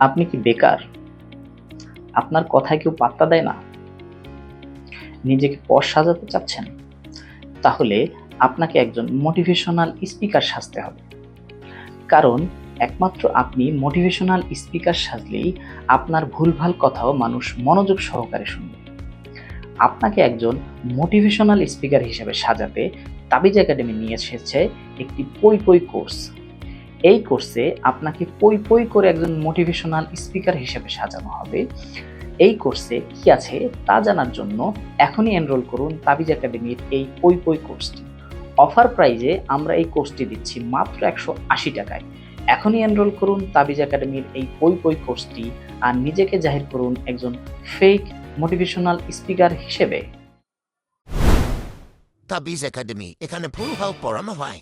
আপনি কি বেকার? আপনার কথায় কেউ পাত্তা দেয় না? নিজেকে পশ সাজাতে চাচ্ছেন? তাহলে আপনাকে একজন মোটিভেশনাল স্পিকার সাজতে হবে। কারণ একমাত্র আপনি মোটিভেশনাল স্পিকার সাজলেই আপনার ভুলভাল কথাও মানুষ মনোযোগ সহকারে শুনবে। আপনাকে একজন মোটিভেশনাল স্পিকার হিসেবে সাজাতে তাবিজ একাডেমি নিয়ে এসেছে একটি পই পই কোর্স। এই কোর্সে আপনাকে পই পই করে একজন মোটিভেশনাল স্পিকার হিসেবে সাজানো হবে। এই কোর্সে কি আছে তা জানার জন্য এখনই এনরোল করুন তাবিজ একাডেমির এই পই পই কোর্সটি। অফার প্রাইজে আমরা এই কোর্সটি দিচ্ছি মাত্র 180 টাকায়। এখনই এনরোল করুন তাবিজ একাডেমির এই পই পই কোর্সটি আর নিজেকে জাহির করুন একজন ফেক মোটিভেশনাল স্পিকার হিসেবে। তাবিজ একাডেমি, এখানে ভুলভাল পড়ানো হয়।